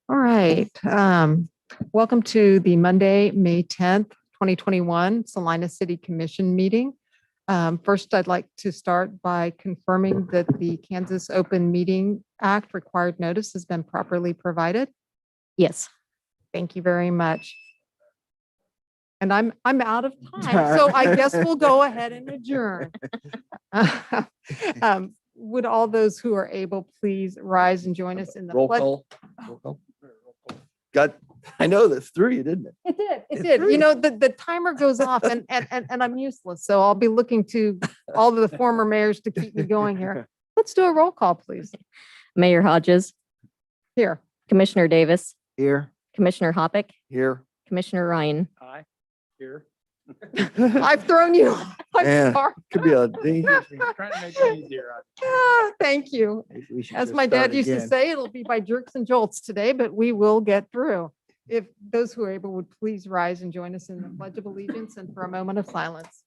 All right. Welcome to the Monday, May 10th, 2021 Salina City Commission meeting. First, I'd like to start by confirming that the Kansas Open Meeting Act required notice has been properly provided. Yes. Thank you very much. And I'm out of time, so I guess we'll go ahead and adjourn. Would all those who are able please rise and join us in the Roll pledge? call. Roll call. I know this threw you, didn't it? It did. It It's did. great. You know, the timer goes off and I'm useless. So I'll be looking to all of the former mayors to keep me going here. Let's do a roll call, please. Mayor Hodges, Here. Commissioner Davis, Here, Commissioner Hoppick, here. Commissioner Ryan. Aye. Here. I've thrown you. I'm Yeah. sorry. Could be a dangerous. Trying to make it easier. Thank you. As my dad used to say, it'll be by jerks and jolts today, but we will get through. If those who are able would please rise and join us in the Pledge of Allegiance and for a moment of silence.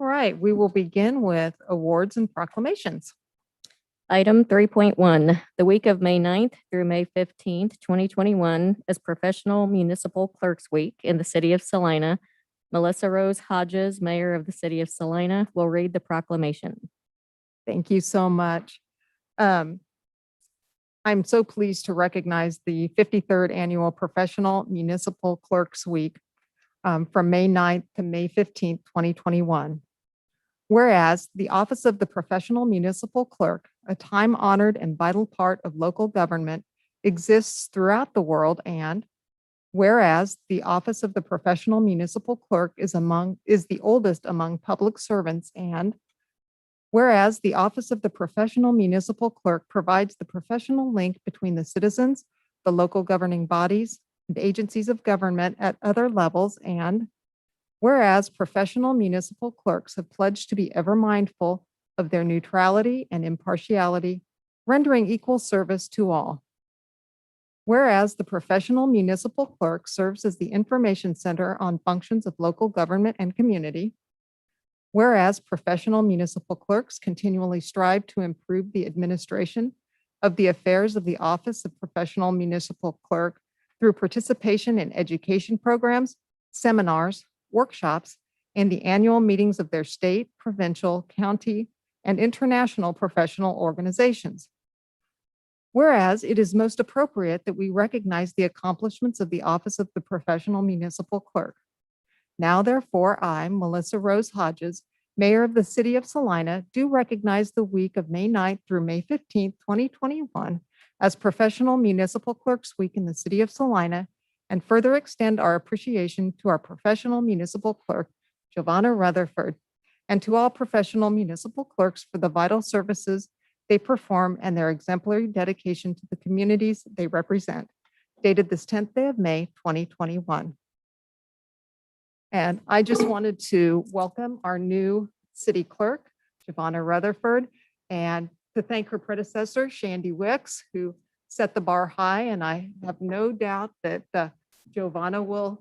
All right, we will begin with awards and proclamations. Item 3.1, the week of May 9th through May 15th, 2021 is Professional Municipal Clerks Week in the city of Salina. Melissa Rose Hodges, Mayor of the city of Salina, will read the proclamation. Thank you so much. I'm so pleased to recognize the 53rd Annual Professional Municipal Clerks Week from May 9th to May 15th, 2021. Whereas the Office of the Professional Municipal Clerk, a time-honored and vital part of local government, exists throughout the world, and whereas the Office of the Professional Municipal Clerk is the oldest among public servants, and whereas the Office of the Professional Municipal Clerk provides the professional link between the citizens, the local governing bodies, and agencies of government at other levels, and whereas professional municipal clerks have pledged to be ever mindful of their neutrality and impartiality, rendering equal service to all. Whereas the professional municipal clerk serves as the information center on functions of local government and community. Whereas professional municipal clerks continually strive to improve the administration of the affairs of the Office of Professional Municipal Clerk through participation in education programs, seminars, workshops, and the annual meetings of their state, provincial, county, and international professional organizations. Whereas it is most appropriate that we recognize the accomplishments of the Office of the Professional Municipal Clerk. Now, therefore, I, Melissa Rose Hodges, Mayor of the City of Salina, do recognize the week of May 9th through May 15th, 2021 as Professional Municipal Clerks Week in the City of Salina, and further extend our appreciation to our professional municipal clerk, Giovanna Rutherford, and to all professional municipal clerks for the vital services they perform and their exemplary dedication to the communities they represent. Dated this 10th day of May, 2021. And I just wanted to welcome our new city clerk, Giovanna Rutherford, and to thank her predecessor, Shandy Wicks, who set the bar high. And I have no doubt that Giovanna will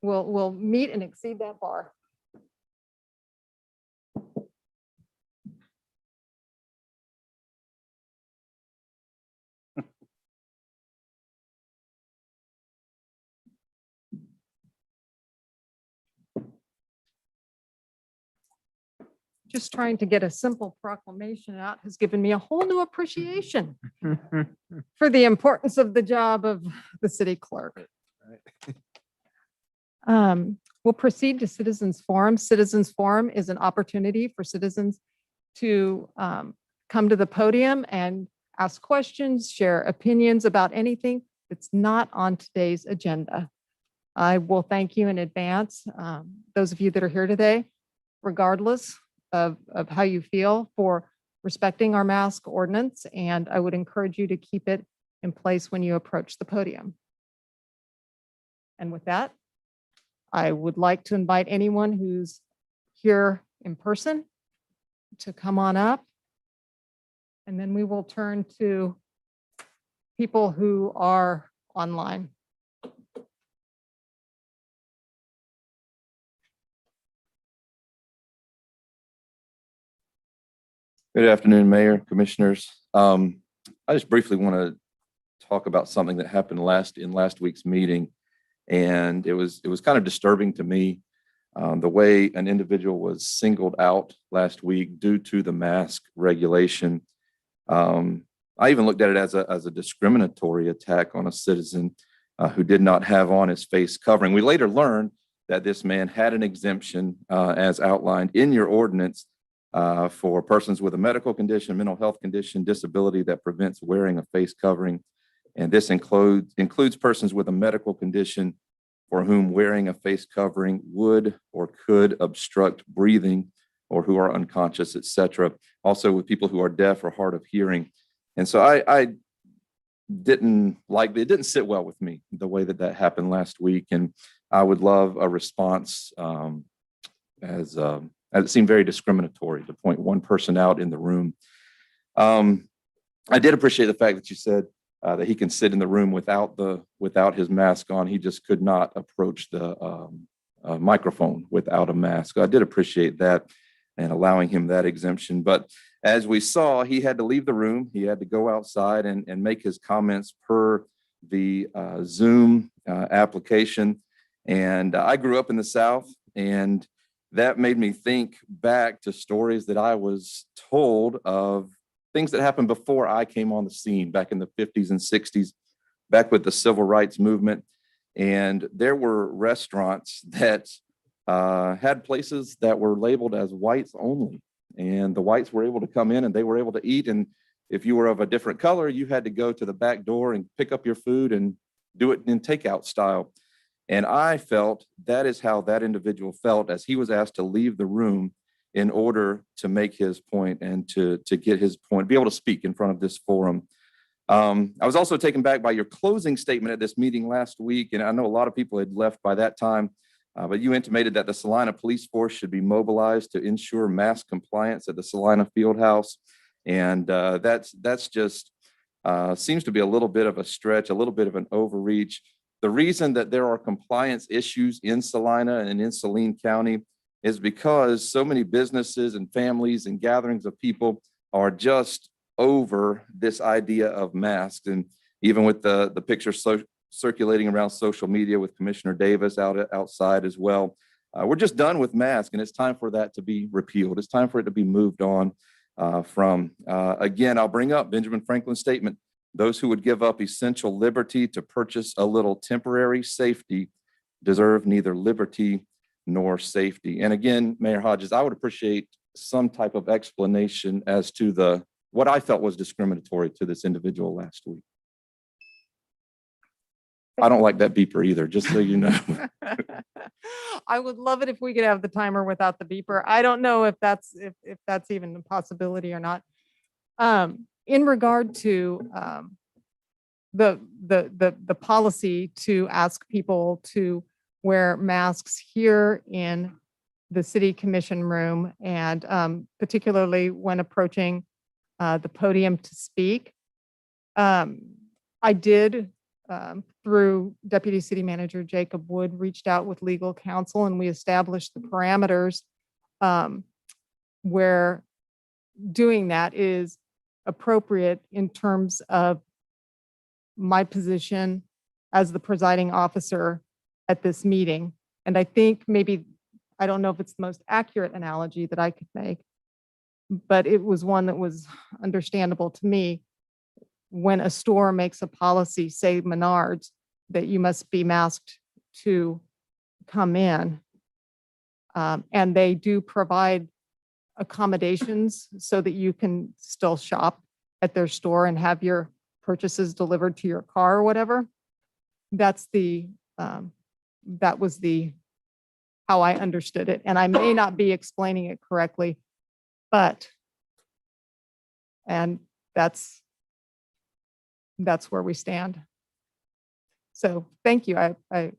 meet and exceed that bar. Just trying to get a simple proclamation out has given me a whole new appreciation for the importance of the job of the city clerk. We'll proceed to Citizens Forum. Citizens Forum is an opportunity for citizens to come to the podium and ask questions, share opinions about anything that's not on today's agenda. I will thank you in advance, those of you that are here today, regardless of how you feel, for respecting our mask ordinance, and I would encourage you to keep it in place when you approach the podium. And with that, I would like to invite anyone who's here in person to come on up. And then we will turn to people who are online. Good afternoon, Mayor, Commissioners. I just briefly want to talk about something that happened in last week's meeting. And it was kind of disturbing to me, the way an individual was singled out last week due to the mask regulation. I even looked at it as a discriminatory attack on a citizen who did not have on his face covering. We later learned that this man had an exemption as outlined in your ordinance for persons with a medical condition, mental health condition, disability that prevents wearing a face covering. And this includes persons with a medical condition for whom wearing a face covering would or could obstruct breathing, or who are unconscious, etc. Also with people who are deaf or hard of hearing. And so I didn't like, it didn't sit well with me, the way that happened last week. And I would love a response as it seemed very discriminatory to point one person out in the room. I did appreciate the fact that you said that he can sit in the room without his mask on. He just could not approach the microphone without a mask. I did appreciate that and allowing him that exemption. But as we saw, he had to leave the room. He had to go outside and make his comments per the Zoom application. And I grew up in the South, and that made me think back to stories that I was told of things that happened before I came on the scene back in the 50s and 60s, back with the civil rights movement. And there were restaurants that had places that were labeled as whites only. And the whites were able to come in and they were able to eat. And if you were of a different color, you had to go to the back door and pick up your food and do it in takeout style. And I felt that is how that individual felt as he was asked to leave the room in order to make his point and to get his point, be able to speak in front of this forum. I was also taken back by your closing statement at this meeting last week. And I know a lot of people had left by that time, but you intimated that the Salina police force should be mobilized to ensure mask compliance at the Salina Fieldhouse. And that's just seems to be a little bit of a stretch, a little bit of an overreach. The reason that there are compliance issues in Salina and in Saline County is because so many businesses and families and gatherings of people are just over this idea of masks. And even with the picture circulating around social media with Commissioner Davis outside as well, we're just done with masks, and it's time for that to be repealed. It's time for it to be moved on from. Again, I'll bring up Benjamin Franklin's statement: those who would give up essential liberty to purchase a little temporary safety deserve neither liberty nor safety. And again, Mayor Hodges, I would appreciate some type of explanation as to what I felt was discriminatory to this individual last week. I don't like that beeper either, just so you know. I would love it if we could have the timer without the beeper. I don't know if that's even a possibility or not. In regard to the policy to ask people to wear masks here in the city commission room, and particularly when approaching the podium to speak, I did, through Deputy City Manager Jacob Wood, reached out with legal counsel, and we established the parameters where doing that is appropriate in terms of my position as the presiding officer at this meeting. And I think maybe, I don't know if it's the most accurate analogy that I could make, but it was one that was understandable to me. When a store makes a policy, say Menards, that you must be masked to come in, and they do provide accommodations so that you can still shop at their store and have your purchases delivered to your car or whatever. That's that was how I understood it. And I may not be explaining it correctly, but And that's where we stand. So thank you. I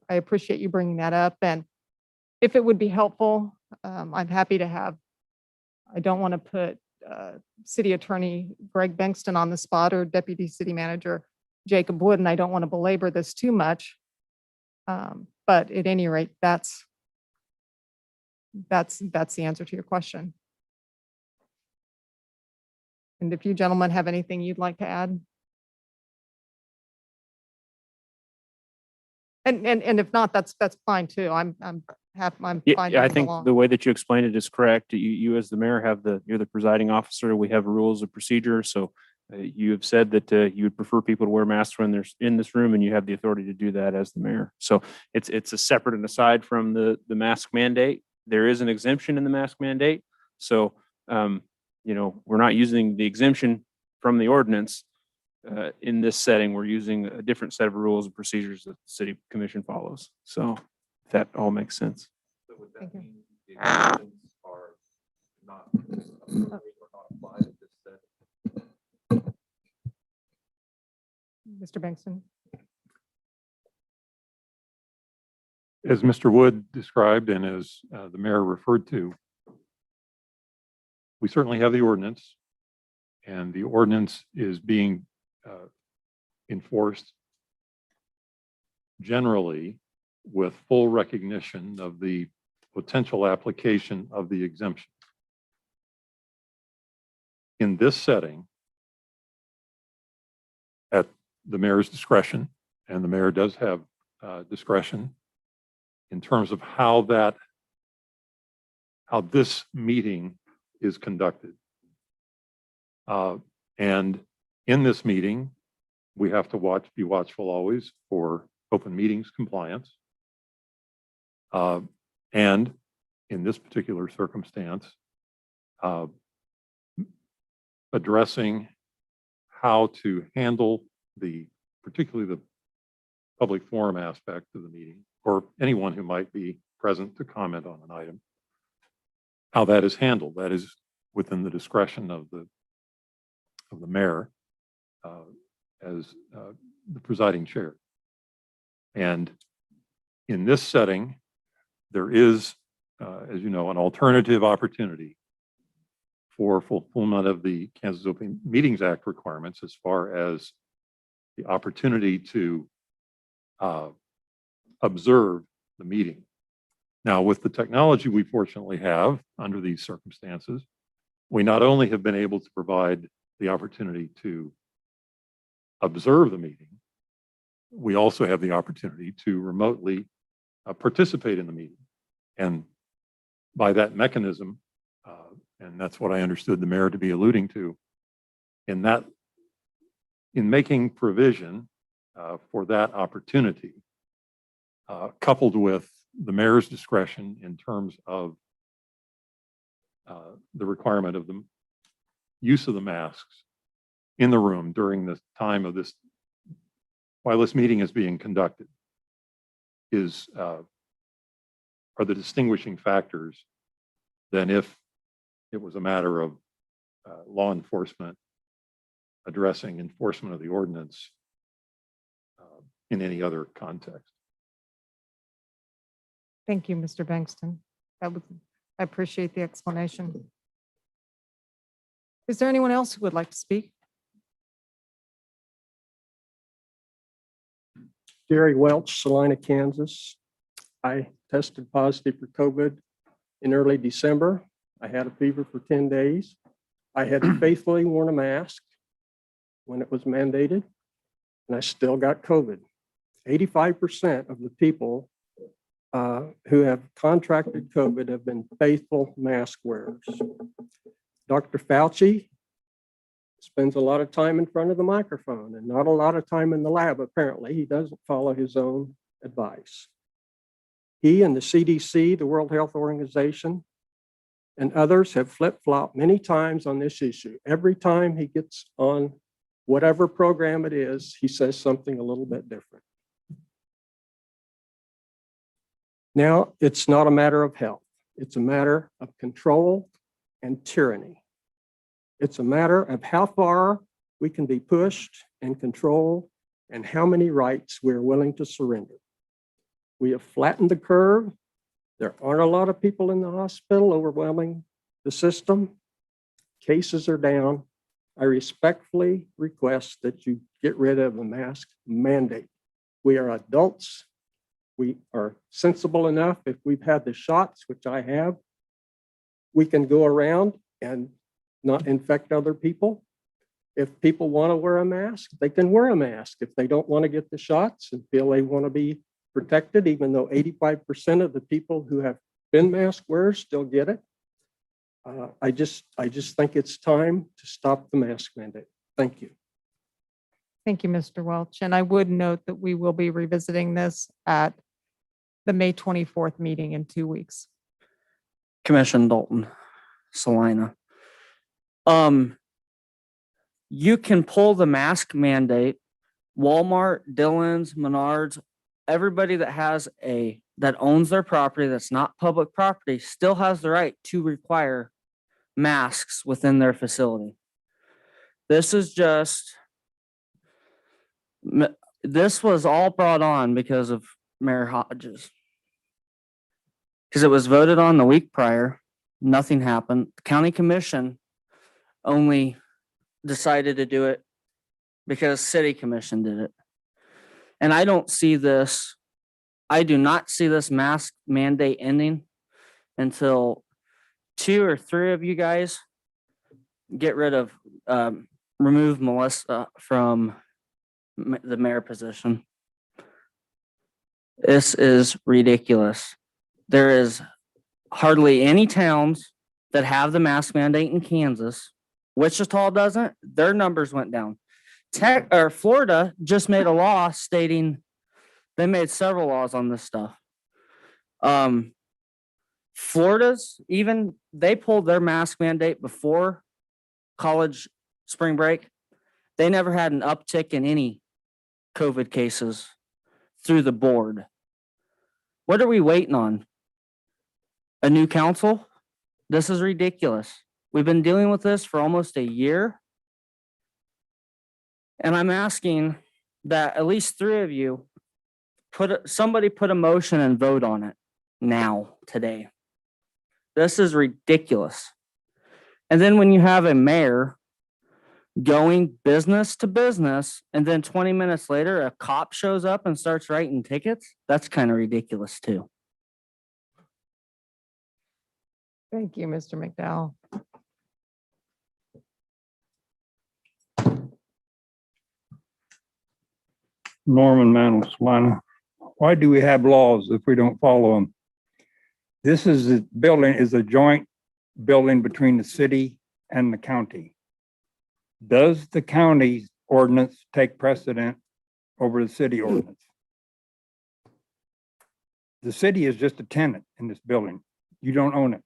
appreciate you bringing that up. And if it would be helpful, I'm happy to have, I don't want to put City Attorney Greg Bankston on the spot or Deputy City Manager Jacob Wood, and I don't want to belabor this too much. But at any rate, that's the answer to your question. And if you gentlemen have anything you'd like to add? And if not, that's fine too. I'm fine. Yeah, to I move think along. the way that you explained it is correct. You as the mayor you're the presiding officer. We have rules of procedure. So you have said that you would prefer people to wear masks when they're in this room, and you have the authority to do that as the mayor. So it's a separate and aside from the mask mandate. There is an exemption in the mask mandate. So we're not using the exemption from the ordinance in this setting. We're using a different set of rules and procedures that the city commission follows. So if that all makes sense. So would Thank that you. mean the exemptions are not applied at this setting? Mr. Bankston. As Mr. Wood described and as the mayor referred to, we certainly have the ordinance, and the ordinance is being enforced generally with full recognition of the potential application of the exemption. In this setting, at the mayor's discretion, and the mayor does have discretion in terms of how this meeting is conducted. And in this meeting, we have to be watchful always for open meetings compliance. And in this particular circumstance, addressing how to handle particularly the public forum aspect of the meeting, or anyone who might be present to comment on an item, how that is handled. That is within the discretion of the mayor as the presiding chair. And in this setting, there is, as you know, an alternative opportunity for fulfillment of the Kansas Open Meetings Act requirements as far as the opportunity to observe the meeting. Now, with the technology we fortunately have under these circumstances, we not only have been able to provide the opportunity to observe the meeting, we also have the opportunity to remotely participate in the meeting. And by that mechanism, and that's what I understood the mayor to be alluding to, in making provision for that opportunity, coupled with the mayor's discretion in terms of the requirement of the use of the masks in the room during the time of while this meeting is being conducted, are the distinguishing factors than if it was a matter of law enforcement addressing enforcement of the ordinance in any other context. Thank you, Mr. Bankston. I appreciate the explanation. Is there anyone else who would like to speak? Jerry Welch, Salina, Kansas. I tested positive for COVID in early December. I had a fever for 10 days. I had faithfully worn a mask when it was mandated, and I still got COVID. 85% of the people who have contracted COVID have been faithful mask wearers. Dr. Fauci spends a lot of time in front of the microphone and not a lot of time in the lab. Apparently, he doesn't follow his own advice. He and the CDC, the World Health Organization, and others have flip-flopped many times on this issue. Every time he gets on whatever program it is, he says something a little bit different. Now, it's not a matter of health. It's a matter of control and tyranny. It's a matter of how far we can be pushed and controlled and how many rights we're willing to surrender. We have flattened the curve. There aren't a lot of people in the hospital overwhelming the system. Cases are down. I respectfully request that you get rid of the mask mandate. We are adults. We are sensible enough. If we've had the shots, which I have, we can go around and not infect other people. If people want to wear a mask, they can wear a mask. If they don't want to get the shots and feel they want to be protected, even though 85% of the people who have been mask wearers still get it. I just think it's time to stop the mask mandate. Thank you. Thank you, Mr. Welch. And I would note that we will be revisiting this at the May 24th meeting in 2 weeks. Commissioner Dalton, Salina. You can pull the mask mandate. Walmart, Dillon's, Menards, everybody that owns their property that's not public property still has the right to require masks within their facility. This was all brought on because of Mayor Hodges. Because it was voted on the week prior, nothing happened. The county commission only decided to do it because city commission did it. And I do not see this mask mandate ending until 2 or 3 of you guys remove Melissa from the mayor position. This is ridiculous. There is hardly any towns that have the mask mandate in Kansas. Wichita doesn't. Their numbers went down. Florida just made a law stating they made several laws on this stuff. Florida's they pulled their mask mandate before college spring break. They never had an uptick in any COVID cases through the board. What are we waiting on? A new council? This is ridiculous. We've been dealing with this for almost a year. And I'm asking that at least 3 of you somebody put a motion and vote on it now, today. This is ridiculous. And then when you have a mayor going business to business, and then 20 minutes later, a cop shows up and starts writing tickets, that's kind of ridiculous too. Thank you, Mr. McDowell. Norman Mantle, Salina. Why do we have laws if we don't follow them? This is a joint building between the city and the county. Does the county ordinance take precedent over the city ordinance? The city is just a tenant in this building. You don't own it.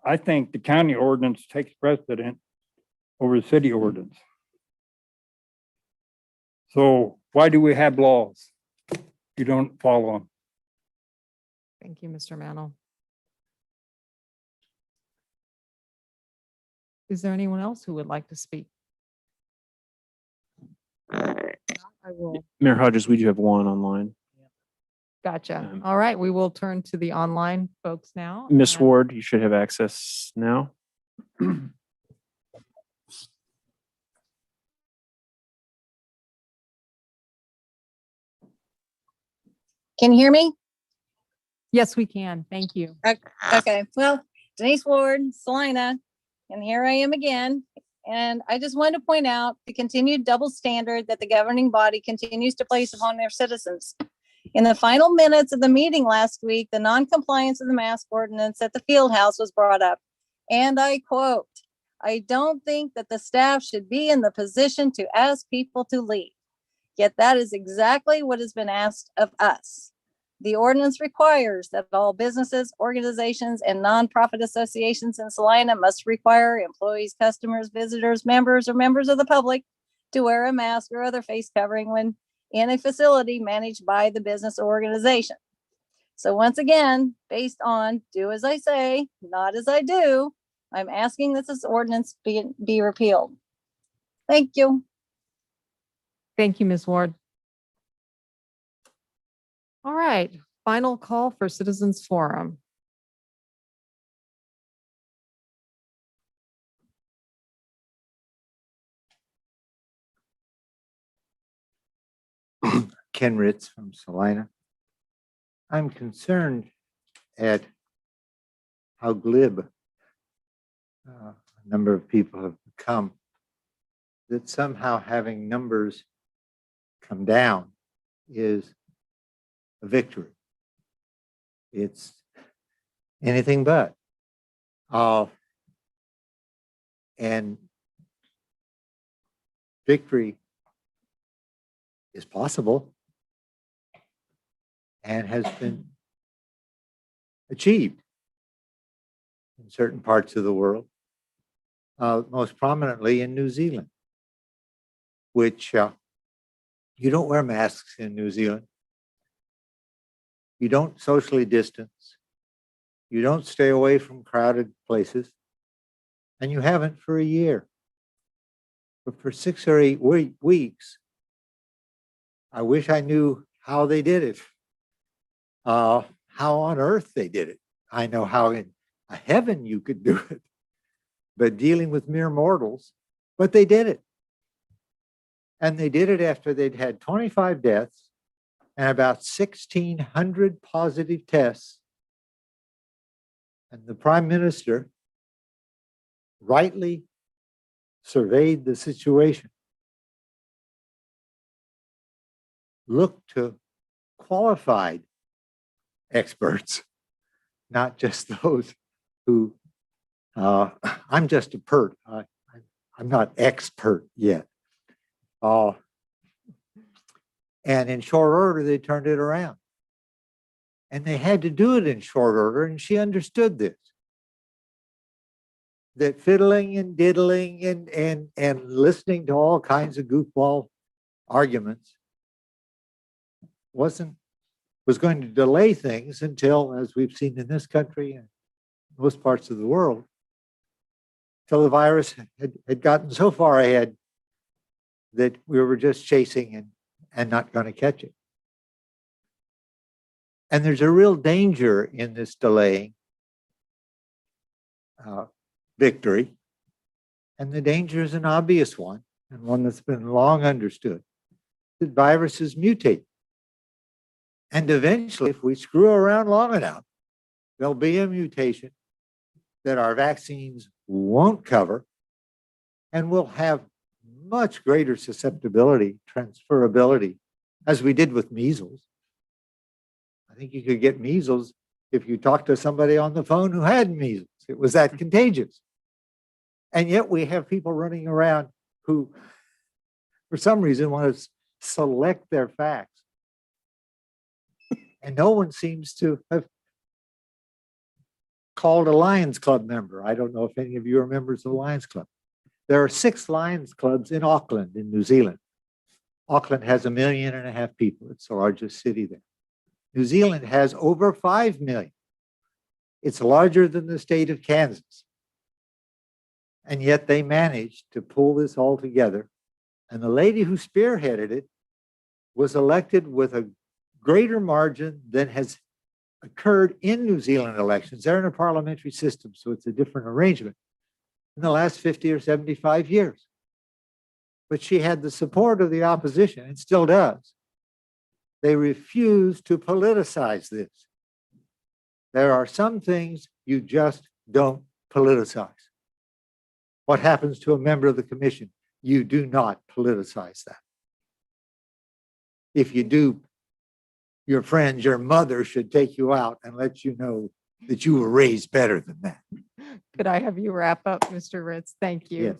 I think the county ordinance takes precedent over the city ordinance. So why do we have laws? You don't follow them. Thank you, Mr. Mantle. Is there anyone else who would like to speak? I will. Mayor Hodges, we do have one online. Gotcha. All right, we will turn to the online folks now. Miss and- Ward, you should have access now. Can you hear me? Yes, we can. Thank you. Okay, well, Denise Ward, Salina, and here I am again. And I just wanted to point out the continued double standard that the governing body continues to place upon their citizens. In the final minutes of the meeting last week, the non-compliance of the mask ordinance at the field house was brought up. And I quote, "I don't think that the staff should be in the position to ask people to leave. Yet that is exactly what has been asked of us. The ordinance requires that all businesses, organizations, and nonprofit associations in Salina must require employees, customers, visitors, members, or members of the public to wear a mask or other face covering when in a facility managed by the business or organization. So once again, based on do as I say, not as I do, I'm asking that this ordinance be repealed. Thank you. Thank you, Ms. Ward. All right, final call for citizens forum. Ken Ritz from Salina. I'm concerned at how glib a number of people have become, that somehow having numbers come down is a victory. It's anything but. And victory is possible and has been achieved in certain parts of the world, most prominently in New Zealand, which you don't wear masks in New Zealand. You don't socially distance. You don't stay away from crowded places. And you haven't for a year. But for 6 or 8 weeks, I wish I knew how they did it. How on earth they did it. I know how in heaven you could do it, but dealing with mere mortals, but they did it. And they did it after they'd had 25 deaths and about 1,600 positive tests. And the prime minister rightly surveyed the situation, looked to qualified experts, not just those who, I'm just a pert. I'm not expert yet. And in short order, they turned it around. And they had to do it in short order, and she understood this. That fiddling and diddling and listening to all kinds of goofball arguments was going to delay things until, as we've seen in this country and most parts of the world, till the virus had gotten so far ahead that we were just chasing and not going to catch it. And there's a real danger in this delaying victory. And the danger is an obvious one, and one that's been long understood, that viruses mutate. And eventually, if we screw around long enough, there'll be a mutation that our vaccines won't cover, and we'll have much greater susceptibility, transferability, as we did with measles. I think you could get measles if you talked to somebody on the phone who had measles. It was that contagious. And yet we have people running around who, for some reason, want to select their facts. And no one seems to have called a Lions Club member. I don't know if any of you are members of the Lions Club. There are 6 Lions Clubs in Auckland, in New Zealand. Auckland has 1.5 million people. It's the largest city there. New Zealand has over 5 million. It's larger than the state of Kansas. And yet they managed to pull this all together. And the lady who spearheaded it was elected with a greater margin than has occurred in New Zealand elections. They're in a parliamentary system, so it's a different arrangement, in the last 50 or 75 years. But she had the support of the opposition, and still does. They refuse to politicize this. There are some things you just don't politicize. What happens to a member of the commission? You do not politicize that. If you do, your friends, your mother should take you out and let you know that you were raised better than that. Could I have you wrap up, Mr. Ritz? Thank you. Yes.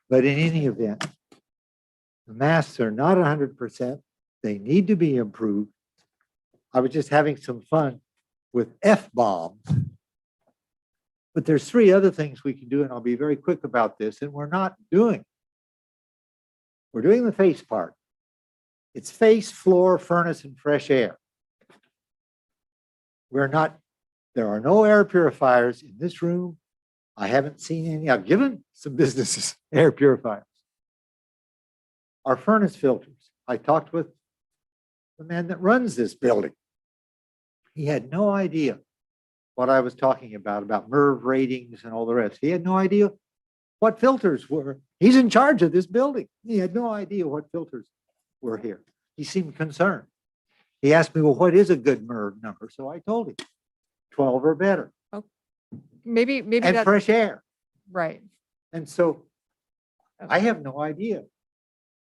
But in any event, the masks are not 100%. They need to be improved. I was just having some fun with F-bombs. But there's 3 other things we can do, and I'll be very quick about this, and we're not doing. We're doing the face part. It's face, floor, furnace, and fresh air. We're not, there are no air purifiers in this room I haven't seen any. I've given some businesses air purifiers. Our furnace filters. I talked with the man that runs this building. He had no idea what I was talking about MERV ratings and all the rest. He had no idea what filters were. He's in charge of this building. He had no idea what filters were here. He seemed concerned. He asked me, well, what is a good MERV number? So I told him 12 or better Maybe and that, fresh air. right. And so I have no idea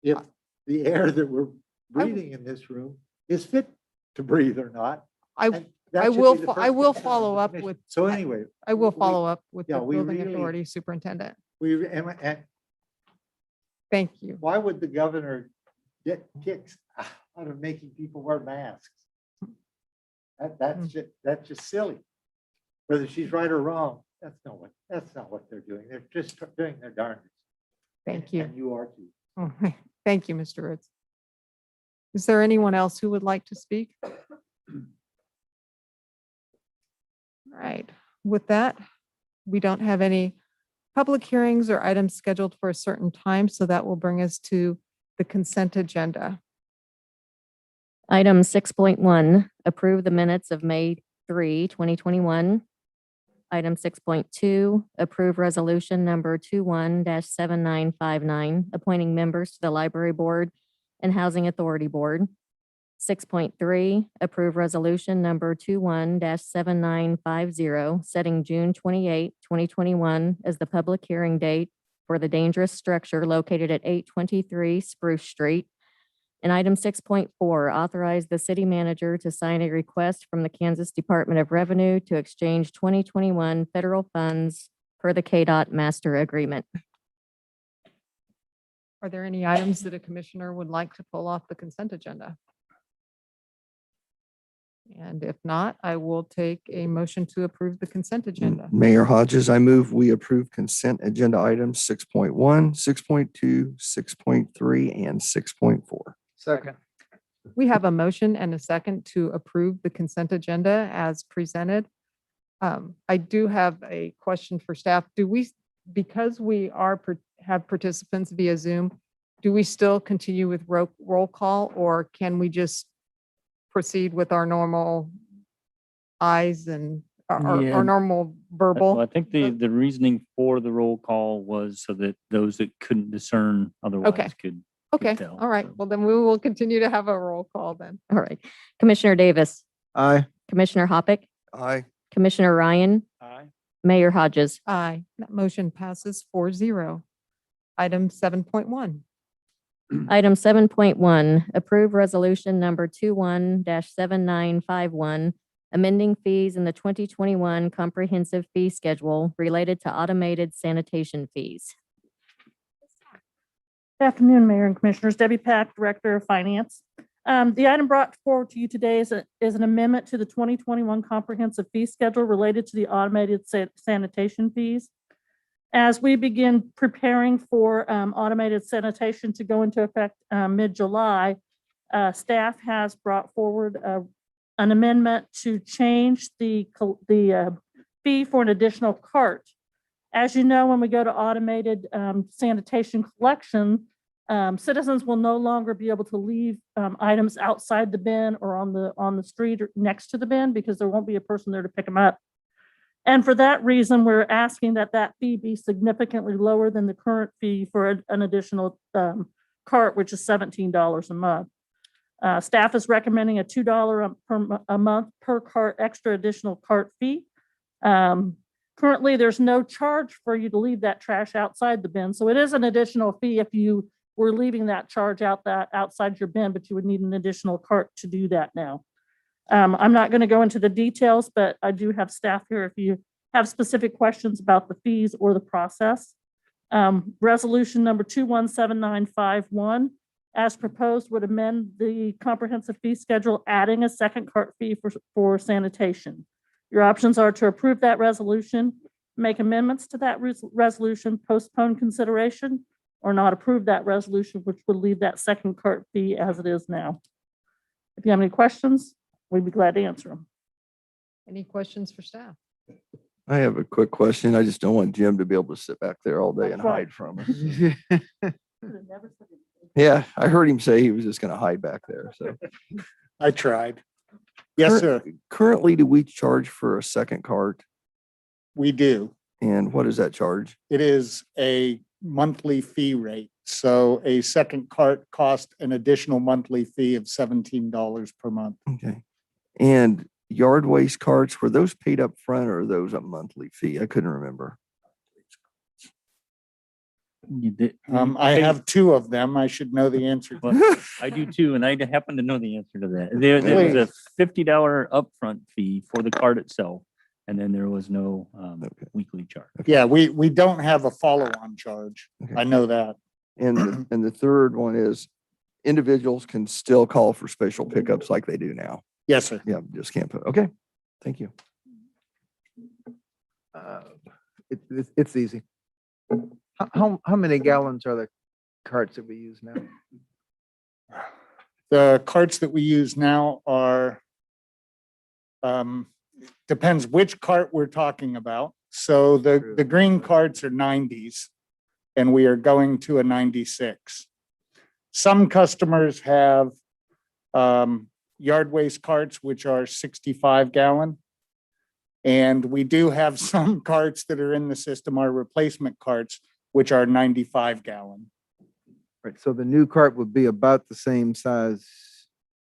if the air that we're breathing in this room is fit to breathe or not. I, And that I should be will, the I first will concern of follow the up commission. with, So anyway, I will we- follow up with yeah, the we building really- authority superintendent. and Thank you. why would the governor get kicks out of making people wear masks? That's just silly. Whether she's right or wrong, that's not what they're doing. They're just doing their darndest. Thank you. And you are too. Oh, thank you, Mr. Ritz. Is there anyone else who would like to speak? All right, with that, we don't have any public hearings or items scheduled for a certain time, so that will bring us to the consent agenda. Item 6.1, approve the minutes of May 3, 2021. Item 6.2, approve resolution number 21-7959, appointing members to the Library Board and Housing Authority Board. 6.3, approve resolution number 21-7950, setting June 28, 2021 as the public hearing date for the dangerous structure located at 823 Spruce Street. And item 6.4, authorize the city manager to sign a request from the Kansas Department of Revenue to exchange 2021 federal funds per the KDOT master agreement. Are there any items that a commissioner would like to pull off the consent agenda? And if not, I will take a motion to approve the consent agenda. Mayor Hodges, I move we approve consent agenda items 6.1, 6.2, 6.3, and 6.4. Second. We have a motion and a second to approve the consent agenda as presented. I do have a question for staff. Do we, because we have participants via Zoom, do we still continue with roll call, or can we just proceed with our normal ayes and Yeah. our normal Well, verbal? I think the reasoning for the roll call was so that those that couldn't discern otherwise could. Okay, tell, all right. so. Well, then we will continue to have a roll call then. All right. Commissioner Davis, Aye. Commissioner Hoppick, Aye. Commissioner Ryan, Aye. Mayor Hodges. Aye, that motion passes 4-0. Item 7.1. Item 7.1, approve resolution number 21-7951, amending fees in the 2021 comprehensive fee schedule related to automated sanitation fees. Good afternoon, Mayor and Commissioners. Debbie Pack, Director of Finance. The item brought forward to you today is an amendment to the 2021 comprehensive fee schedule related to the automated sanitation fees. As we begin preparing for automated sanitation to go into effect mid-July, staff has brought forward an amendment to change the fee for an additional cart. As you know, when we go to automated sanitation collection, citizens will no longer be able to leave items outside the bin or on the street or next to the bin because there won't be a person there to pick them up. And for that reason, we're asking that fee be significantly lower than the current fee for an additional cart, which is $17 a month. Staff is recommending a $2 a month per cart extra additional cart fee. Currently, there's no charge for you to leave that trash outside the bin. So it is an additional fee if you were leaving that charge outside your bin, but you would need an additional cart to do that now. I'm not going to go into the details, but I do have staff here if you have specific questions about the fees or the process. Resolution number 217951, as proposed, would amend the comprehensive fee schedule, adding a second cart fee for sanitation. Your options are to approve that resolution, make amendments to that resolution, postpone consideration, or not approve that resolution, which would leave that second cart fee as it is now. If you have any questions, we'd be glad to answer them. Any questions for staff? I have a quick question. I just don't want Jim to be able to sit back there all day and That's right. hide from us. Yeah, I heard him say he was just gonna hide back there, so. I tried. Yes, sir, Currently, do we charge for a second cart? we do. And what does that charge? It is a monthly fee rate. So a second cart cost an additional monthly fee of $17 per month. Okay. And yard waste carts, were those paid up front or are those a monthly fee? I couldn't remember. You did. I have two of them. I should know the answer. Well, I do too, and I happen to know the answer to that. There was a $50 upfront fee for the card itself, and then there was no Okay. weekly charge. Yeah, we don't have a follow-on charge. Okay. I know that. And the third one is individuals can still call for special pickups like they do now. Yes, sir. Yeah, just can't put, okay, thank you. It's easy. How many gallons are the carts that we use now? The carts that we use now are, depends which cart we're talking about. So the green carts are 90s and we are going to a 96. Some customers have yard waste carts, which are 65 gallon. And we do have some carts that are in the system, our replacement carts, which are 95 gallon. Right, so the new cart would be about the same size.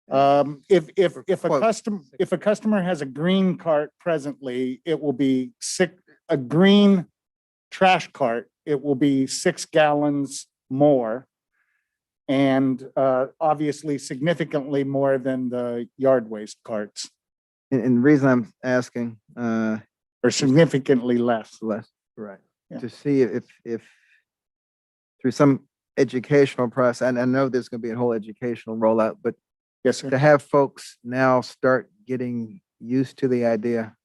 If Close. a customer has a green cart presently, it will be a green trash cart, it will be 6 gallons more. And obviously significantly more than the yard waste carts, And the reason I'm asking, or significantly less. right, Yeah. to see if through some educational process, and I know there's gonna be a whole educational rollout, but Yes, sir. to have folks now start getting used to the idea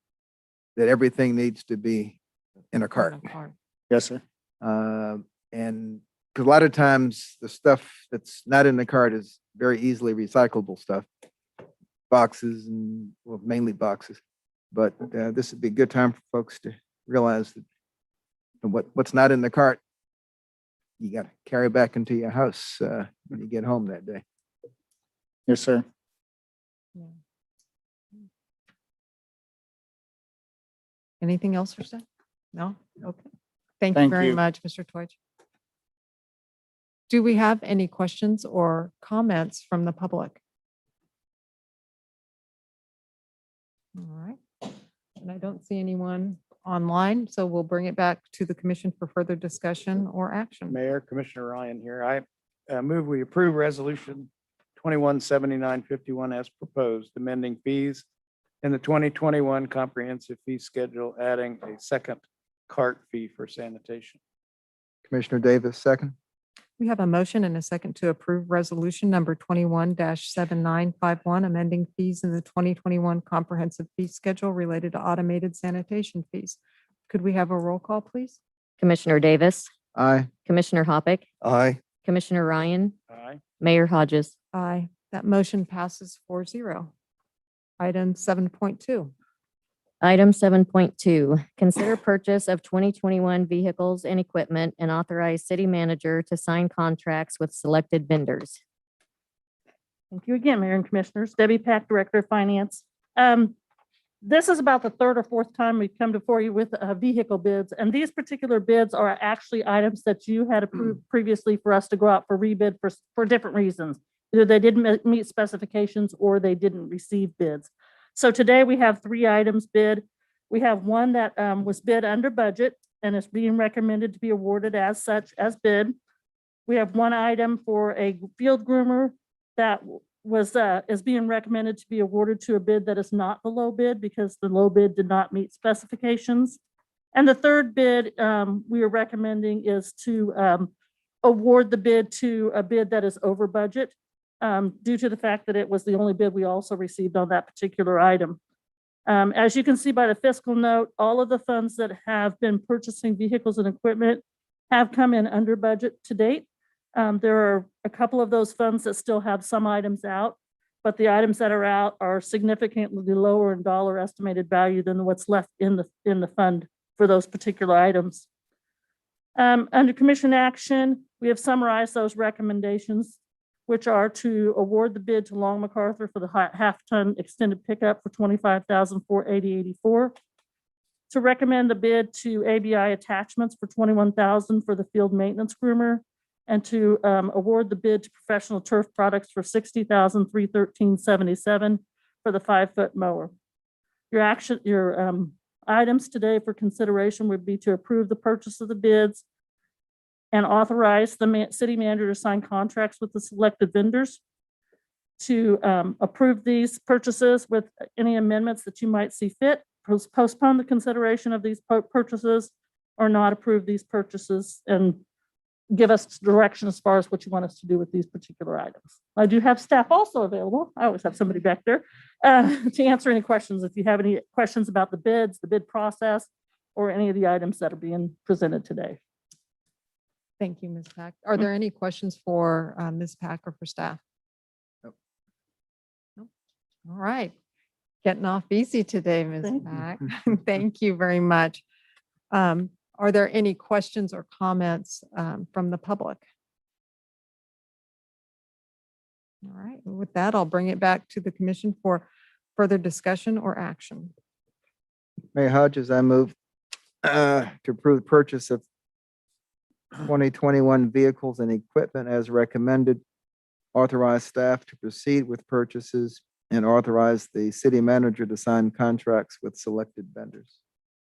that everything needs to be in a cart. Yes, sir. And because a lot of times the stuff that's not in the cart is very easily recyclable stuff. Boxes and, well, mainly boxes. But this would be a good time for folks to realize that what's not in the cart, you got to carry back into your house when you get home that day. Yes, sir. Anything else for Seth? No? Okay. Thank you Thank very you. much, Mr. Twitch. Do we have any questions or comments from the public? All right. And I don't see anyone online, so we'll bring it back to the commission for further discussion or action. Mayor, Commissioner Ryan here. I move we approve resolution 217951 as proposed, amending fees in the 2021 comprehensive fee schedule, adding a second cart fee for sanitation. Commissioner Davis, second. We have a motion and a second to approve resolution number 21-7951, amending fees in the 2021 comprehensive fee schedule related to automated sanitation fees. Could we have a roll call, please? Commissioner Davis, Aye. Commissioner Hoppick, Aye. Commissioner Ryan, Aye. Mayor Hodges. Aye. That motion passes 4-0. Item 7.2. Item 7.2, consider purchase of 2021 vehicles and equipment and authorize city manager to sign contracts with selected vendors. Thank you again, Mayor and Commissioners. Debbie Pack, Director of Finance. This is about the third or fourth time we've come before you with vehicle bids, and these particular bids are actually items that you had approved previously for us to go out for rebid for different reasons. Either they didn't meet specifications or they didn't receive bids. So today we have 3 items bid. We have one that was bid under budget and is being recommended to be awarded as such as bid. We have one item for a field groomer that is being recommended to be awarded to a bid that is not the low bid because the low bid did not meet specifications. And the third bid we are recommending is to award the bid to a bid that is over budget due to the fact that it was the only bid we also received on that particular item. As you can see by the fiscal note, all of the funds that have been purchasing vehicles and equipment have come in under budget to date. There are a couple of those funds that still have some items out. but the items that are out are significantly lower in dollar estimated value than what's left in the fund for those particular items. Under commission action, we have summarized those recommendations, which are to award the bid to Long MacArthur for the half-ton extended pickup for $25,480.84. To recommend the bid to ABI Attachments for $21,000 for the field maintenance groomer, and to award the bid to Professional Turf Products for $60,313.77 for the 5-foot mower. Your items today for consideration would be to approve the purchase of the bids and authorize the city manager to sign contracts with the selected vendors, to approve these purchases with any amendments that you might see fit, postpone the consideration of these purchases, or not approve these purchases, and give us direction as far as what you want us to do with these particular items. I do have staff also available. I always have somebody back there to answer any questions. If you have any questions about the bids, the bid process, or any of the items that are being presented today. Thank you, Ms. Pack. Are there any questions for Ms. Pack or for staff? Nope. Nope. All right. Getting off easy today, Ms. Thank you. Pack. Thank you very much. Are there any questions or comments from the public? All right. With that, I'll bring it back to the commission for further discussion or action. Mayor Hodges, I move to approve the purchase of 2021 vehicles and equipment as recommended, authorize staff to proceed with purchases, and authorize the city manager to sign contracts with selected vendors.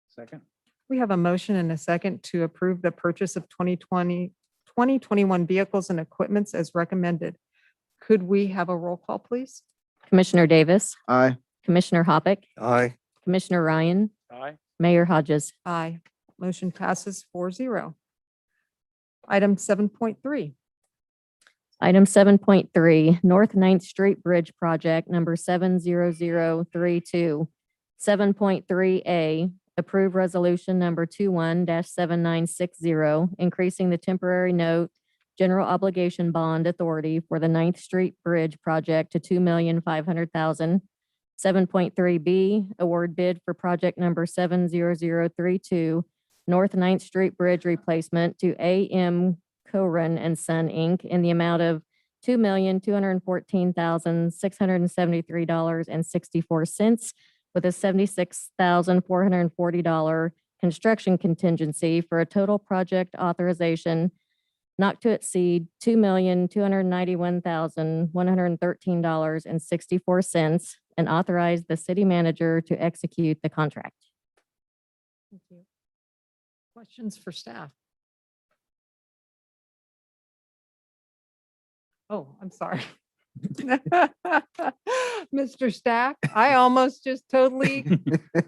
Second. We have a motion and a second to approve the purchase of 2021 vehicles and equipments as recommended. Could we have a roll call, please? Commissioner Davis, Aye. Commissioner Hoppick, Aye. Commissioner Ryan, Aye. Mayor Hodges. Aye. Motion passes 4-0. Item 7.3. Item 7.3, North 9th Street Bridge Project number 70032. 7.3A, approve resolution number 21-7960, increasing the temporary note general obligation bond authority for the 9th Street Bridge Project to $2,500,000. 7.3B, award bid for project number 70032, North 9th Street Bridge Replacement to A.M. Coren and Son, Inc. in the amount of $2,214,673.64 with a $76,440 construction contingency for a total project authorization not to exceed $2,291,113.64 and authorize the city manager to execute the contract. Thank you. Questions for staff? Oh, I'm sorry. Mr. Stack, I almost just totally,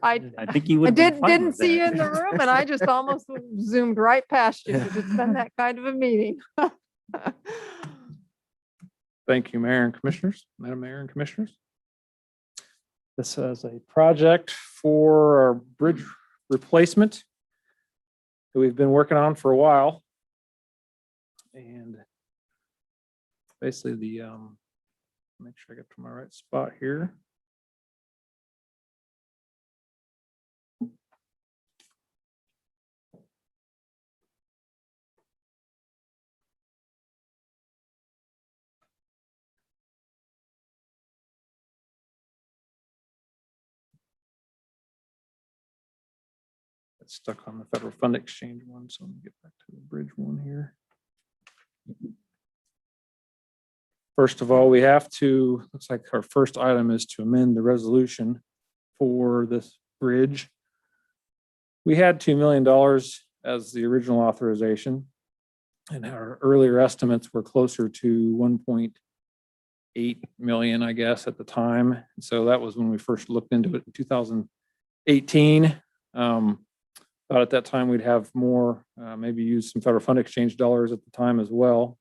I think you I would. be fine didn't with see you that. in the room and I just almost zoomed right past you because it's been that kind of a meeting. Thank you, Mayor and Commissioners, Madam Mayor and Commissioners. This is a project for our bridge replacement that we've been working on for a while. And basically make sure I get to my right spot here. It's stuck on the Federal Fund Exchange one, so let me get back to the bridge one here. First of all, we have to, looks like our first item is to amend the resolution for this bridge. We had $2 million as the original authorization, and our earlier estimates were closer to 1.8 million, I guess, at the time. So that was when we first looked into it in 2018. Thought at that time we'd have more, maybe use some Federal Fund Exchange dollars at the time as well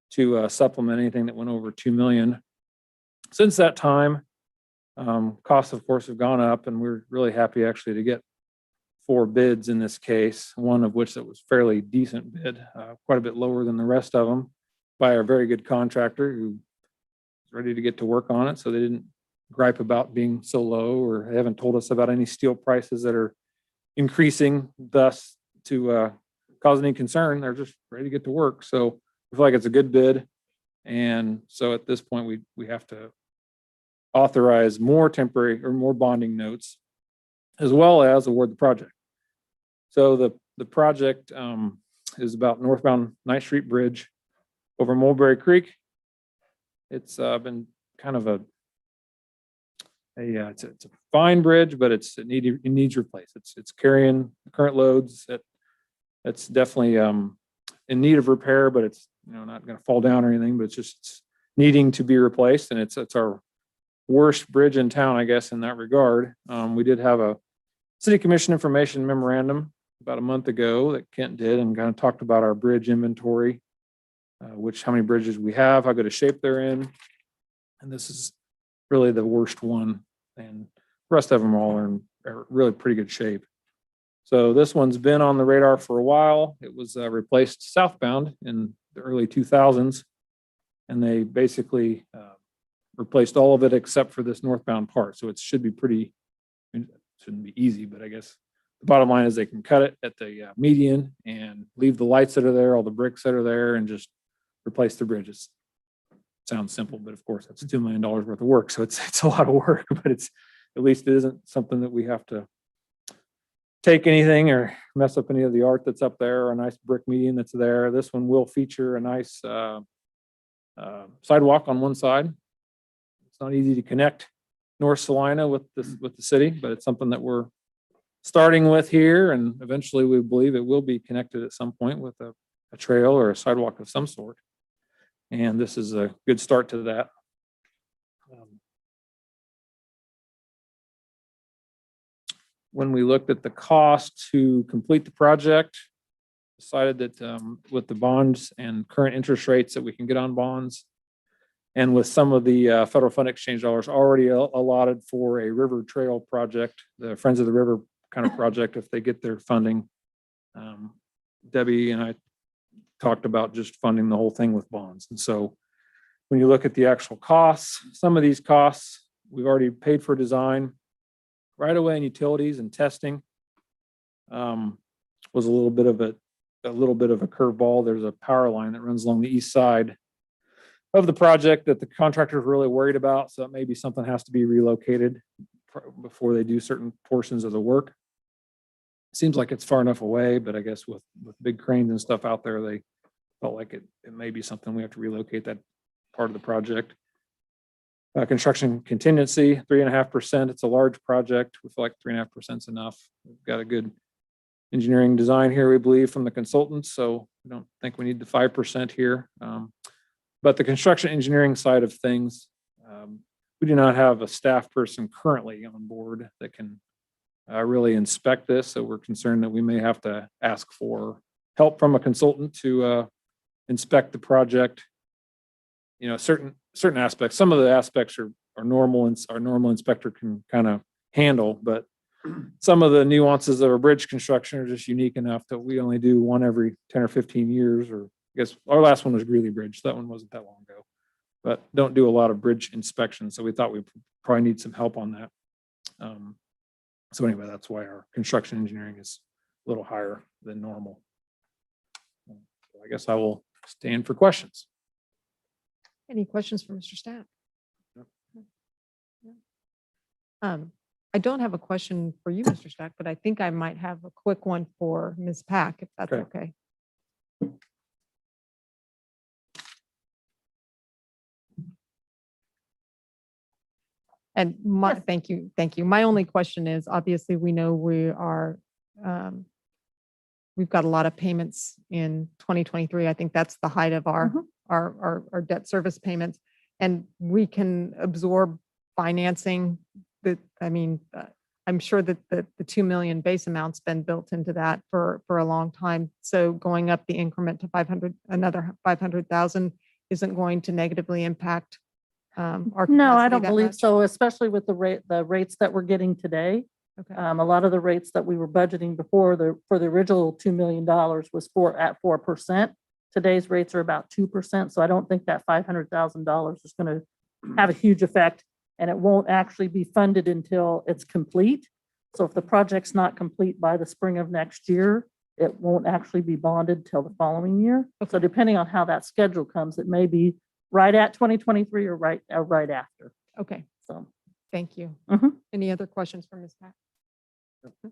to supplement anything that went over 2 million. Since that time, costs of course have gone up, and we're really happy actually to get 4 bids in this case, one of which that was fairly decent bid, quite a bit lower than the rest of them by a very good contractor who ready to get to work on it. So they didn't gripe about being so low, or they haven't told us about any steel prices that are increasing, thus to cause any concern. They're just ready to get to work. So I feel like it's a good bid. And so at this point, we have to authorize more temporary or more bonding notes, as well as award the project. So the project is about northbound 9th Street Bridge over Mulberry Creek. It's been kind of it's a fine bridge, but it needs replaced. It's carrying current loads. It's definitely in need of repair, but it's not going to fall down or anything. But it's needing to be replaced, and it's our worst bridge in town, I guess, in that regard. We did have a city commission information memorandum about a month ago that Kent did, and kind of talked about our bridge inventory, how many bridges we have, how good a shape they're in. And this is really the worst one. And the rest of them all are in really pretty good shape. So this one's been on the radar for a while. It was replaced southbound in the early 2000s. And they basically replaced all of it except for this northbound part. So it should be it shouldn't be easy, but I guess the bottom line is they can cut it at the median and leave the lights that are there, all the bricks that are there, and just replace the bridges. Sounds simple, but of course that's $2 million worth of work. So it's a lot of work, but at least it isn't something that we have to take anything or mess up any of the art that's up there, or a nice brick median that's there. This one will feature a nice sidewalk on one side. It's not easy to connect North Salina with the city, but it's something that we're starting with here, and eventually we believe it will be connected at some point with a trail or a sidewalk of some sort. And this is a good start to that. When we looked at the cost to complete the project, decided that with the bonds and current interest rates that we can get on bonds, and with some of the federal fund exchange dollars already allotted for a river trail project, the Friends of the River kind of project, if they get their funding. Debbie and I talked about just funding the whole thing with bonds. And so when you look at the actual costs, some of these costs, we've already paid for design. Right away and utilities and testing was a little bit of a curveball. There's a power line that runs along the east side of the project that the contractor is really worried about. So maybe something has to be relocated before they do certain portions of the work. Seems like it's far enough away, but I guess with big cranes and stuff out there, they felt like it may be something we have to relocate that part of the project. Construction contingency, 3.5%. It's a large project. We feel like 3.5% is enough. We've got a good engineering design here, we believe, from the consultants. So we don't think we need the 5% here. But the construction engineering side of things, we do not have a staff person currently on board that can really inspect this. So we're concerned that we may have to ask for help from a consultant to inspect the project. Certain aspects, some of the aspects are normal, and our normal inspector can kind of handle, but some of the nuances of a bridge construction are just unique enough that we only do one every 10 or 15 years, or I guess our last one was Greeley Bridge. So that one wasn't that long ago, but don't do a lot of bridge inspections. So we thought we probably need some help on that. So anyway, that's why our construction engineering is a little higher than normal. So I guess I will stand for questions. Any questions for Mr. Stack? I don't have a question for you, Mr. Stack, but I think I might have a quick one for Ms. Pack, if that's okay. And thank you. My only question is, obviously, we know we've got a lot of payments in 2023. I think that's the height of our debt service payments, and we can absorb financing that. I mean, I'm sure that the 2 million base amount's been built into that for a long time. So going up the increment to 500, another 500,000 isn't going to negatively impact our. No, I capacity don't that believe much? so, especially with the rates that we're getting today. Okay. A lot of the rates that we were budgeting before for the original $2 million was at 4%. Today's rates are about 2%. So I don't think that $500,000 is going to have a huge effect, and it won't actually be funded until it's complete. So if the project's not complete by the spring of next year, it won't actually be bonded till the following year. So depending on how that schedule comes, it may be right at 2023 or right after. Okay, So, thank you. mhm. Any other questions for Ms. Pack? Okay,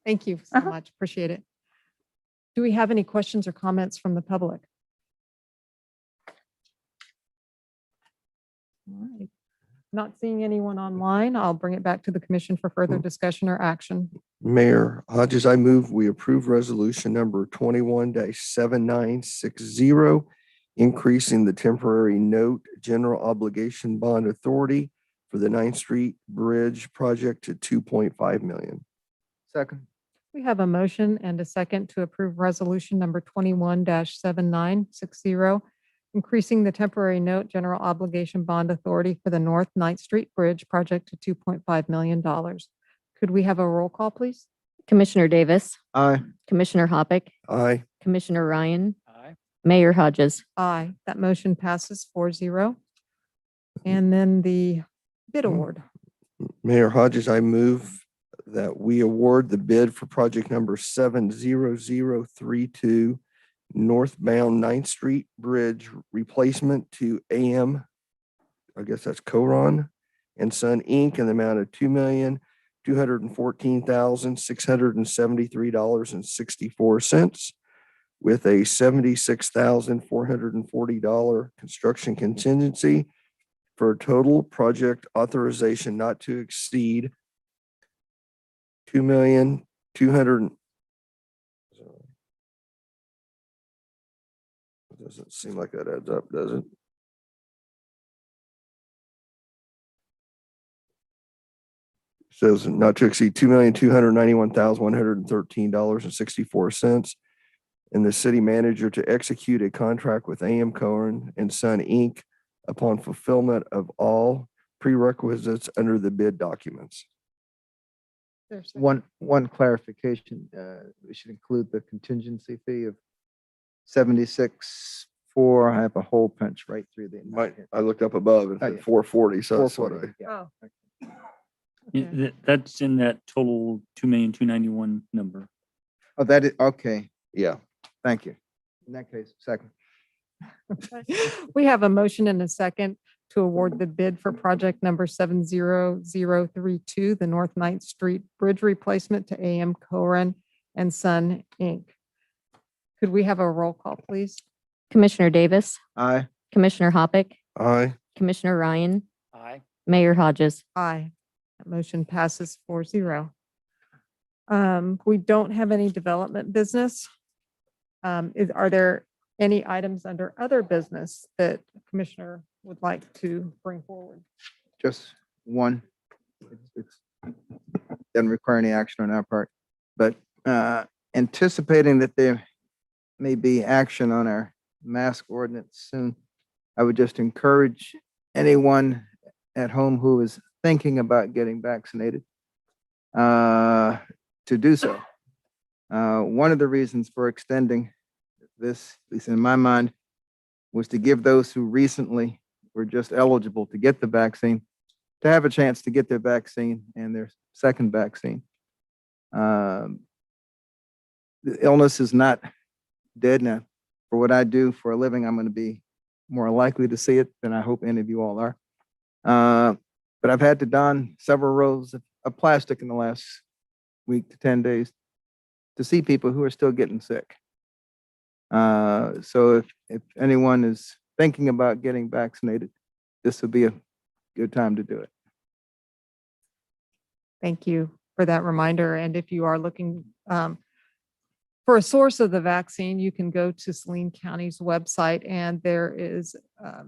thank you so much. Appreciate it. Do we have any questions or comments from the public? All right. Not seeing anyone online, I'll bring it back to the commission for further discussion or action. Mayor Hodges, I move we approve resolution number 21-7960, increasing the temporary note general obligation bond authority for the 9th Street Bridge project to 2.5 million. Second. We have a motion and a second to approve resolution number 21-7960, increasing the temporary note general obligation bond authority for the North 9th Street Bridge project to $2.5 million. Could we have a roll call, please? Commissioner Davis, Aye. Commissioner Hoppick, Aye. Commissioner Ryan, Aye. Mayor Hodges. Aye, that motion passes 4-0. And then the bid award. Mayor Hodges, I move that we award the bid for project number 70032, northbound 9th Street Bridge replacement to AM, I guess that's Coron and Son Inc. in the amount of $2,214,673.64 with a $76,440 construction contingency for a total project authorization not to exceed $2,200,000. Doesn't seem like that adds up, does it? Says not to exceed $2,291,113.64. And the city manager to execute a contract with AM Cohen and Son Inc. upon fulfillment of all prerequisites under the bid documents. One clarification, we should include the contingency fee of 76.4. I have a hole punch right through the. I looked up above and Oh, said yeah. 440, so that's what 440, I. yeah. Oh. Yeah, Okay. That's in that total 2,291,000 number. Oh, that is, okay, Yeah. thank you. In that case, second. We have a motion and a second to award the bid for project number 70032, the North 9th Street Bridge replacement to AM Cohen and Son Inc. Could we have a roll call, please? Commissioner Davis, Aye. Commissioner Hoppick, Aye. Commissioner Ryan, Aye. Mayor Hodges. Aye. That motion passes 4-0. We don't have any development business. Are there any items under other business that Commissioner would like to bring forward? Just one. It's doesn't require any action on our part, but anticipating that there may be action on our mask ordinance soon, I would just encourage anyone at home who is thinking about getting vaccinated to do so. One of the reasons for extending this, at least in my mind, was to give those who recently were just eligible to get the vaccine to have a chance to get their vaccine and their second vaccine. The illness is not dead now. For what I do for a living, I'm going to be more likely to see it than I hope any of you all are. But I've had to don several rows of plastic in the last week to 10 days to see people who are still getting sick. So if anyone is thinking about getting vaccinated, this would be a good time to do it. Thank you for that reminder. And if you are looking for a source of the vaccine, you can go to Salina County's website and there is,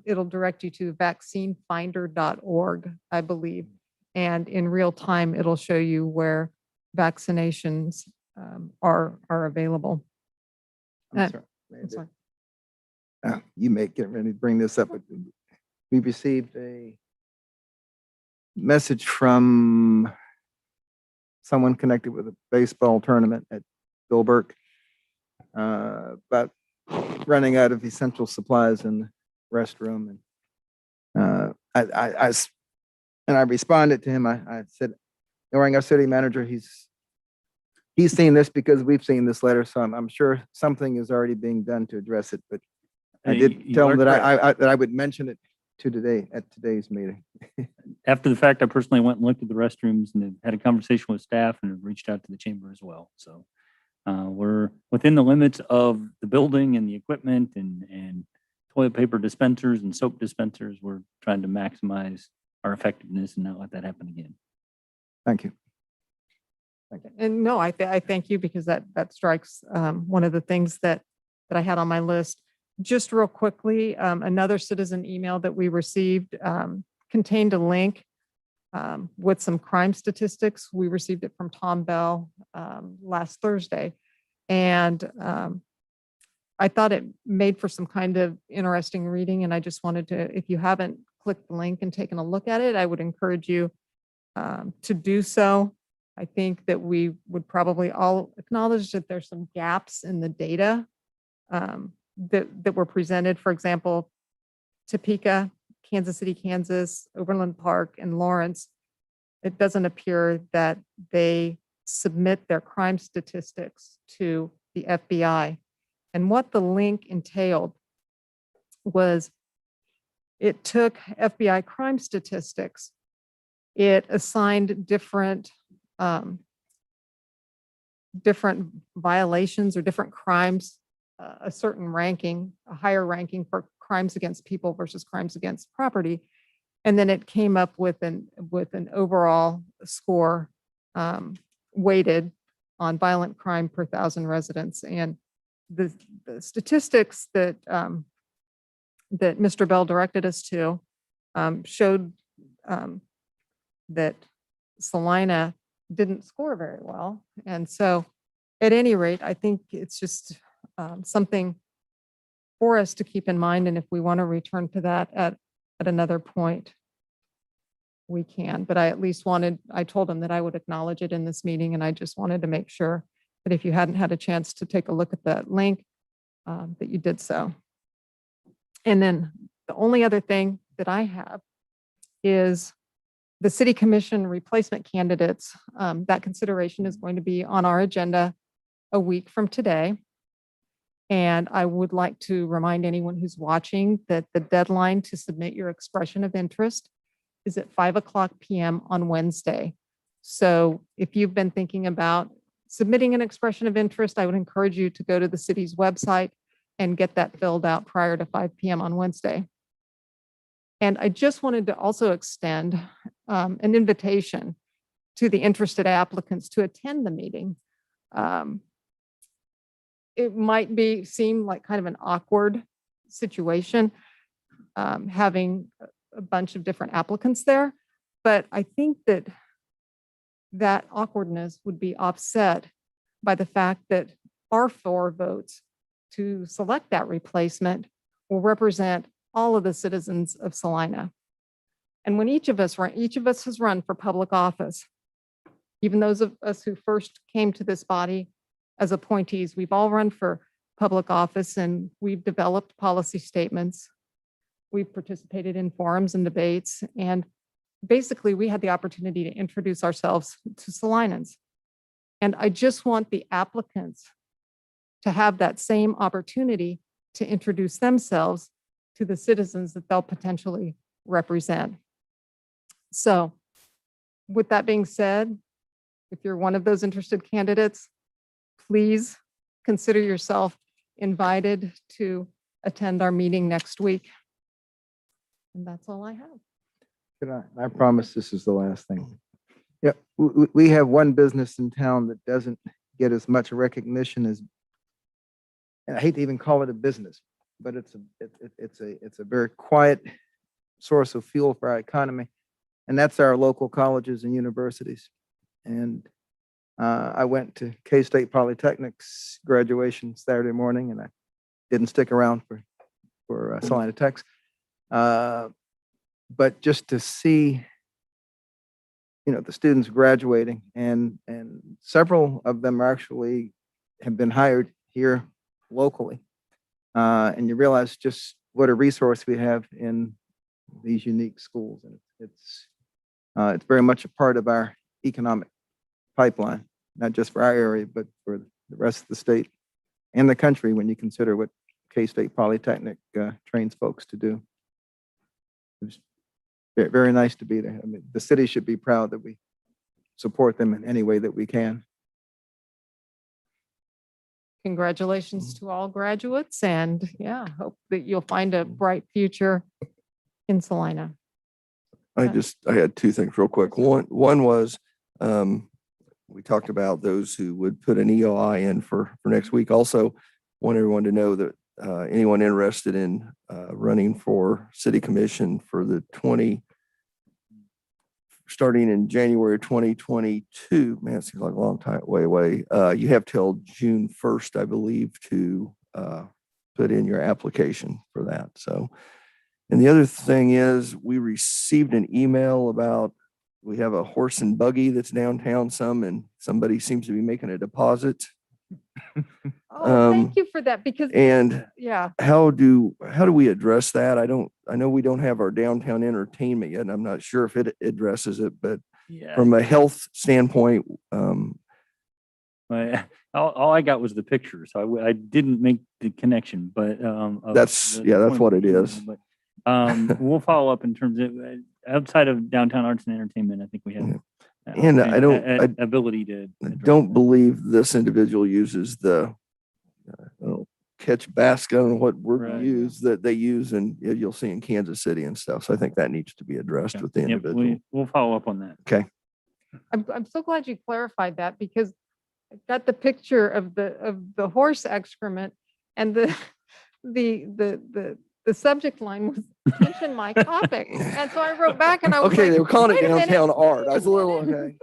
it'll direct you to vaccinefinder.org, I believe. And in real time, it'll show you where vaccinations are available. I'm sorry. I'm sorry. You may get ready to bring this up. But we received a message from someone connected with a baseball tournament at Bill Burke about running out of essential supplies in the restroom. And and I responded to him. I said, knowing our city manager, he's seen this because we've seen this letter, so I'm sure something is already being done to address it, but I did You tell him are that I would mention it at today's meeting. After the fact, I personally went and looked at the restrooms and had a conversation with staff and have reached out to the chamber as well. So we're within the limits of the building and the equipment and toilet paper dispensers and soap dispensers. We're trying to maximize our effectiveness and not let that happen again. Thank you. And no, I thank you because that strikes one of the things that I had on my list. Just real quickly, another citizen email that we received contained a link with some crime statistics. We received it from Tom Bell last Thursday. And I thought it made for some kind of interesting reading. And I just wanted to, if you haven't clicked the link and taken a look at it, I would encourage you to do so. I think that we would probably all acknowledge that there's some gaps in the data that were presented. For example, Topeka, Kansas City, Kansas, Overland Park, and Lawrence, it doesn't appear that they submit their crime statistics to the FBI. And what the link entailed was it took FBI crime statistics, it assigned different violations or different crimes, a certain ranking, a higher ranking for crimes against people versus crimes against property. And then it came up with an overall score weighted on violent crime per 1,000 residents. And the statistics that that Mr. Bell directed us to showed that Salina didn't score very well. And so at any rate, I think it's just something for us to keep in mind. And if we want to return to that at another point, we can. But I at least I told him that I would acknowledge it in this meeting. And I just wanted to make sure that if you hadn't had a chance to take a look at that link, that you did so. And then the only other thing that I have is the city commission replacement candidates. That consideration is going to be on our agenda a week from today. And I would like to remind anyone who's watching that the deadline to submit your expression of interest is at 5:00 p.m. on Wednesday. So if you've been thinking about submitting an expression of interest, I would encourage you to go to the city's website and get that filled out prior to 5 p.m. on Wednesday. And I just wanted to also extend an invitation to the interested applicants to attend the meeting. It might seem like kind of an awkward situation, having a bunch of different applicants there, but I think that awkwardness would be offset by the fact that our 4 votes to select that replacement will represent all of the citizens of Salina. And when each of us has run for public office, even those of us who first came to this body as appointees, we've all run for public office and we've developed policy statements. We've participated in forums and debates, and basically we had the opportunity to introduce ourselves to Salinans. And I just want the applicants to have that same opportunity to introduce themselves to the citizens that they'll potentially represent. So with that being said, if you're one of those interested candidates, please consider yourself invited to attend our meeting next week. And that's all I have. I promise this is the last thing. Yeah, we have one business in town that doesn't get as much recognition as, and I hate to even call it a business, but it's a very quiet source of fuel for our economy, and that's our local colleges and universities. And I went to K-State Polytechnic's graduation Saturday morning, and I didn't stick around for Salina Tech's. But just to see, the students graduating, and several of them actually have been hired here locally. And you realize just what a resource we have in these unique schools. And it's very much a part of our economic pipeline, not just for our area, but for the rest of the state and the country when you consider what K-State Polytechnic trains folks to do. It's very nice to be there. I mean, the city should be proud that we support them in any way that we can. Congratulations to all graduates, and yeah, hope that you'll find a bright future in Salina. I had two things real quick. One was, we talked about those who would put an EOI in for next week. Also, want everyone to know that anyone interested in running for city commission for the starting in January 2022, man, it seems like a long time, way away. You have till June 1st, I believe, to put in your application for that. So, and the other thing is we received an email about, we have a horse and buggy that's downtown some, and somebody seems to be making a deposit. Oh, thank you for that, because, And yeah, how do we address that? I know we don't have our downtown entertainment yet, and I'm not sure if it addresses it, but Yeah. from a health standpoint, All I got was the picture, so I didn't make the connection, but That's what it is. But we'll follow up in terms of outside of downtown arts and entertainment. I think we have. And I don't- ability to. I don't believe this individual uses the catch basket, I don't know what word Right. to use, that they use, and you'll see in Kansas City and stuff. So I think that needs to be addressed with the Yep, individual. we'll follow up on that. Okay. I'm so glad you clarified that, because I got the picture of the horse excrement, and the subject line was attention my topic. And so I wrote back and I was Okay, like, they were calling it "Wait a minute, downtown art. I was a wait little, minute,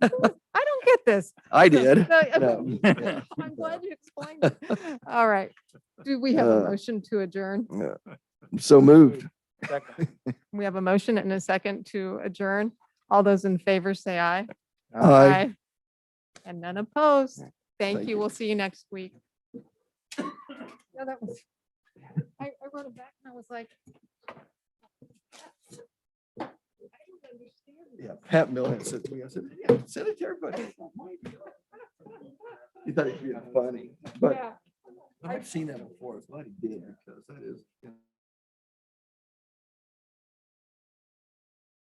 okay. I don't get this." I did. No, No. I'm glad you explained it. All right. Do we have a motion to adjourn? So moved. We have a motion and a second to adjourn. All those in favor say aye. Aye. And none opposed. Thank Thank you. you. We'll see you next week. Yeah, that was, I wrote it back and I was like, I don't understand. Yeah, Pat Millen said to me, I said, yeah, send it to everybody. He thought it'd be funny, but Yeah. I've seen that before. It's funny, did.